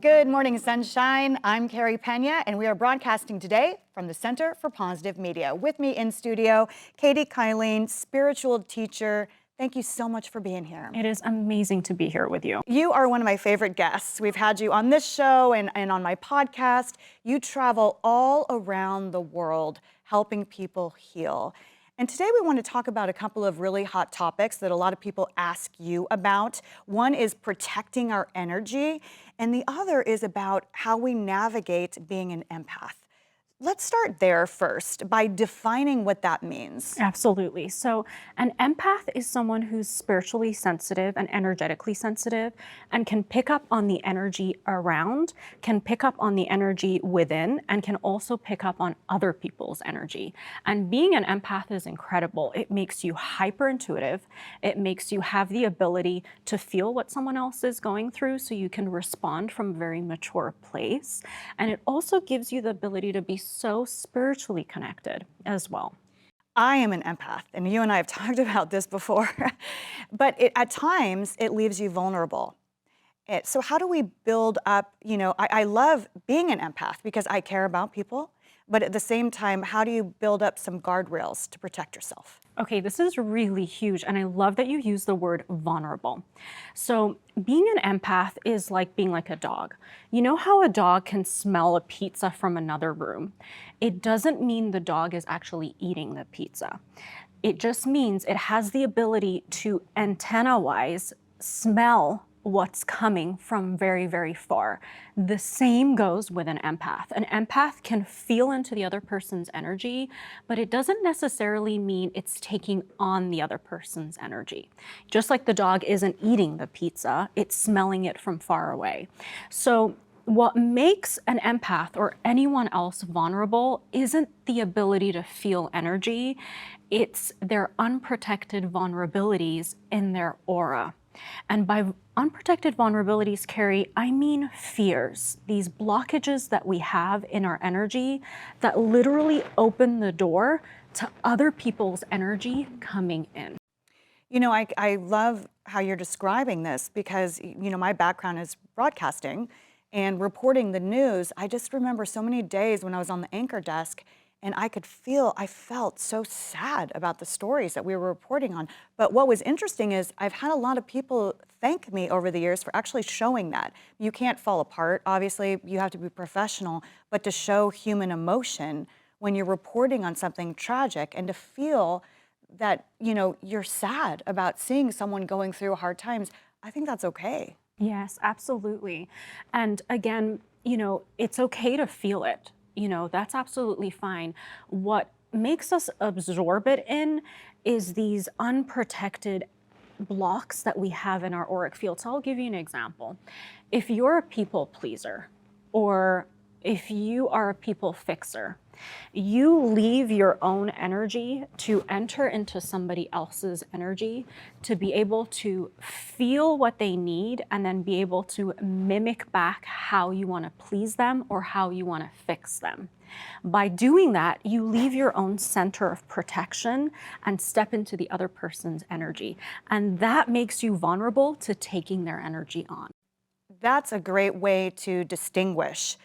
Good morning, sunshine. I'm Carey Pena, and we are broadcasting today from the Center for Positive Media. With me in studio, Katie Kyleen, spiritual teacher. Thank you so much for being here. It is amazing to be here with you. You are one of my favorite guests. We've had you on this show and on my podcast. You travel all around the world helping people heal. And today we want to talk about a couple of really hot topics that a lot of people ask you about. One is protecting our energy, and the other is about how we navigate being an empath. Let's start there first by defining what that means. Absolutely. So an empath is someone who's spiritually sensitive and energetically sensitive and can pick up on the energy around, can pick up on the energy within, and can also pick up on other people's energy. And being an empath is incredible. It makes you hyper intuitive. It makes you have the ability to feel what someone else is going through so you can respond from a very mature place. And it also gives you the ability to be so spiritually connected as well. I am an empath, and you and I have talked about this before, but at times it leaves you vulnerable. So how do we build up, I love being an empath because I care about people, but at the same time, how do you build up some guardrails to protect yourself? Okay, this is really huge, and I love that you use the word vulnerable. So being an empath is like being like a dog. You know how a dog can smell a pizza from another room? It doesn't mean the dog is actually eating the pizza. It just means it has the ability to antenna-wise smell what's coming from very, very far. The same goes with an empath. An empath can feel into the other person's energy, but it doesn't necessarily mean it's taking on the other person's energy. Just like the dog isn't eating the pizza, it's smelling it from far away. So what makes an empath or anyone else vulnerable isn't the ability to feel energy, it's their unprotected vulnerabilities in their aura. And by unprotected vulnerabilities, Carey, I mean fears, these blockages that we have in our energy that literally open the door to other people's energy coming in. I love how you're describing this because, my background is broadcasting and reporting the news. I just remember so many days when I was on the anchor desk and I felt so sad about the stories that we were reporting on. But what was interesting is I've had a lot of people thank me over the years for actually showing that. You can't fall apart. Obviously, you have to be professional, but to show human emotion when you're reporting on something tragic and to feel that, you're sad about seeing someone going through hard times, I think that's okay. Yes, absolutely. And again, it's okay to feel it. That's absolutely fine. What makes us absorb it in is these unprotected blocks that we have in our auric field. So I'll give you an example. If you're a people pleaser, or if you are a people fixer, you leave your own energy to enter into somebody else's energy to be able to feel what they need and then be able to mimic back how you want to please them or how you want to fix them. By doing that, you leave your own center of protection and step into the other person's energy. And that makes you vulnerable to taking their energy on. That's a great way to distinguish.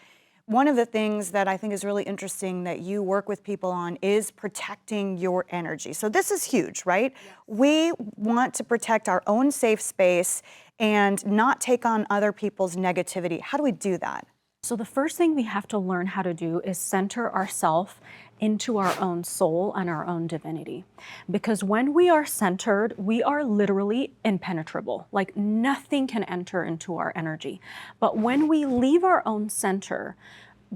One of the things that I think is really interesting that you work with people on is protecting your energy. So this is huge, right? Yes. We want to protect our own safe space and not take on other people's negativity. How do we do that? So the first thing we have to learn how to do is center ourselves into our own soul and our own divinity. Because when we are centered, we are literally impenetrable. Like nothing can enter into our energy. But when we leave our own center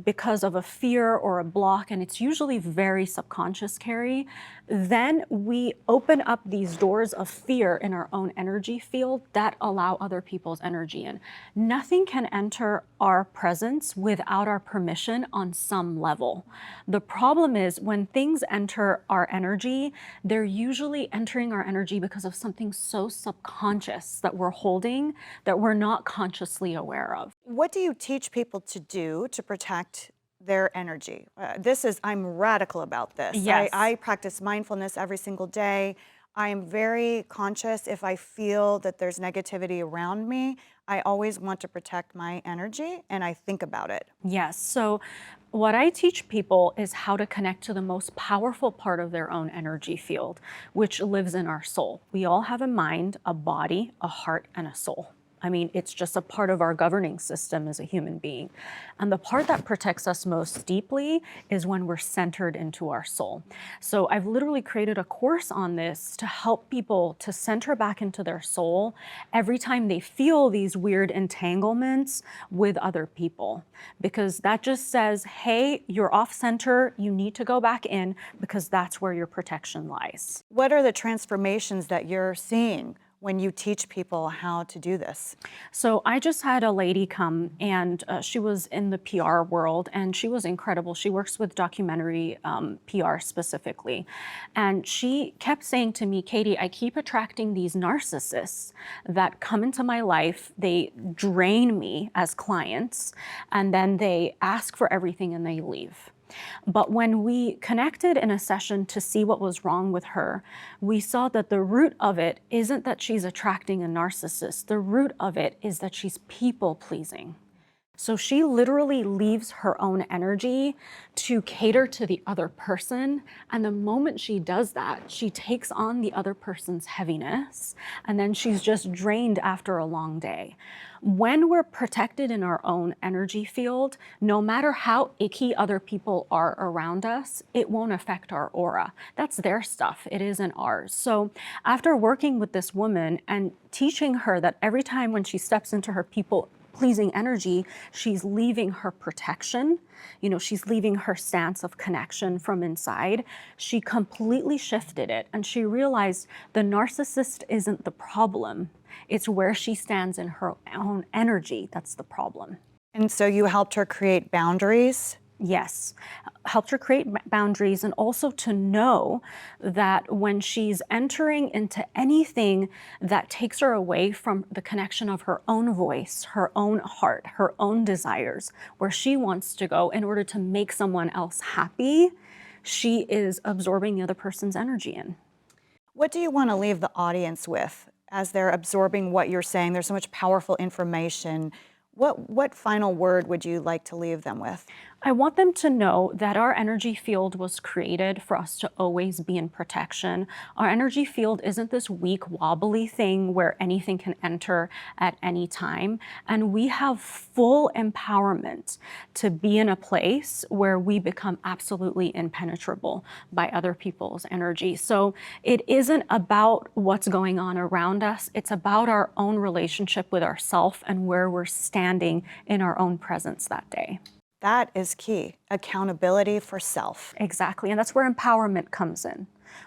because of a fear or a block, and it's usually very subconscious, Carey, then we open up these doors of fear in our own energy field that allow other people's energy in. Nothing can enter our presence without our permission on some level. The problem is when things enter our energy, they're usually entering our energy because of something so subconscious that we're holding that we're not consciously aware of. What do you teach people to do to protect their energy? I'm radical about this. Yes. I practice mindfulness every single day. I am very conscious if I feel that there's negativity around me. I always want to protect my energy and I think about it. Yes. So, what I teach people is how to connect to the most powerful part of their own energy field, which lives in our soul. We all have a mind, a body, a heart, and a soul. I mean, it's just a part of our governing system as a human being. And the part that protects us most deeply is when we're centered into our soul. So I've literally created a course on this to help people to center back into their soul every time they feel these weird entanglements with other people. Because that just says, hey, you're off center, you need to go back in because that's where your protection lies. What are the transformations that you're seeing when you teach people how to do this? So I just had a lady come and she was in the PR world and she was incredible. She works with documentary PR specifically. And she kept saying to me, Katie, I keep attracting these narcissists that come into my life. They drain me as clients and then they ask for everything and they leave. But when we connected in a session to see what was wrong with her, we saw that the root of it isn't that she's attracting a narcissist. The root of it is that she's people pleasing. So she literally leaves her own energy to cater to the other person. And the moment she does that, she takes on the other person's heaviness. And then she's just drained after a long day. When we're protected in our own energy field, no matter how icky other people are around us, it won't affect our aura. That's their stuff. It isn't ours. So after working with this woman and teaching her that every time when she steps into her people pleasing energy, she's leaving her protection. You know, she's leaving her stance of connection from inside. She completely shifted it and she realized the narcissist isn't the problem. It's where she stands in her own energy that's the problem. And so you helped her create boundaries. Yes, helped her create boundaries and also to know that when she's entering into anything that takes her away from the connection of her own voice, her own heart, her own desires, where she wants to go in order to make someone else happy, she is absorbing the other person's energy in. What do you want to leave the audience with as they're absorbing what you're saying? There's so much powerful information. What final word would you like to leave them with? I want them to know that our energy field was created for us to always be in protection. Our energy field isn't this weak, wobbly thing where anything can enter at any time. And we have full empowerment to be in a place where we become absolutely impenetrable by other people's energy. So it isn't about what's going on around us. It's about our own relationship with ourself and where we're standing in our own presence that day. That is key. Accountability for self. Exactly. And that's where empowerment comes in.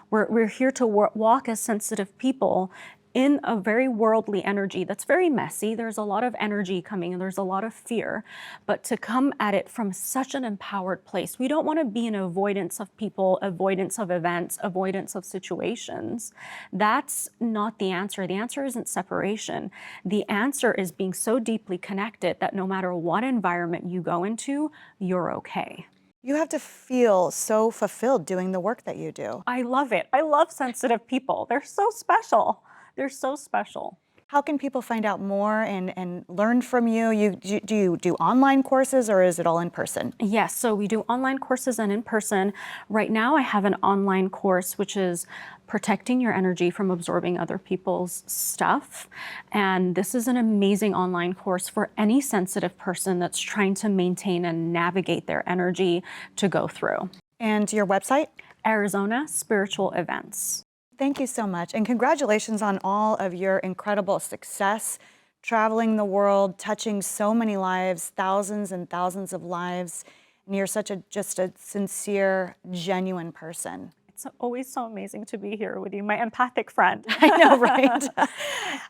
We're here to walk as sensitive people in a very worldly energy that's very messy. There's a lot of energy coming and there's a lot of fear, but to come at it from such an empowered place. We don't want to be in avoidance of people, avoidance of events, avoidance of situations. That's not the answer. The answer isn't separation. The answer is being so deeply connected that no matter what environment you go into, you're okay. You have to feel so fulfilled doing the work that you do. I love it. I love sensitive people. They're so special. They're so special. How can people find out more and learn from you? Do you do online courses or is it all in person? Yes, so we do online courses and in person. Right now I have an online course which is protecting your energy from absorbing other people's stuff. And this is an amazing online course for any sensitive person that's trying to maintain and navigate their energy to go through. And your website? Arizona Spiritual Events. Thank you so much. And congratulations on all of your incredible success, traveling the world, touching so many lives, thousands and thousands of lives. And you're just a sincere, genuine person. It's always so amazing to be here with you, my empathic friend. I know, right?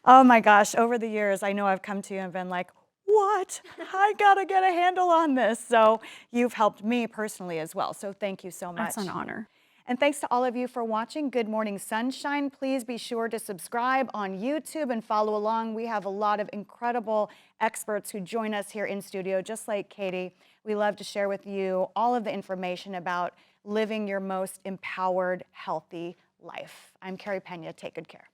Oh my gosh, over the years, I know I've come to you and been like, what? I gotta get a handle on this. So you've helped me personally as well. So thank you so much. That's an honor. And thanks to all of you for watching Good Morning Sunshine. Please be sure to subscribe on YouTube and follow along. We have a lot of incredible experts who join us here in studio, just like Katie. We love to share with you all of the information about living your most empowered, healthy life. I'm Carey Pena. Take good care.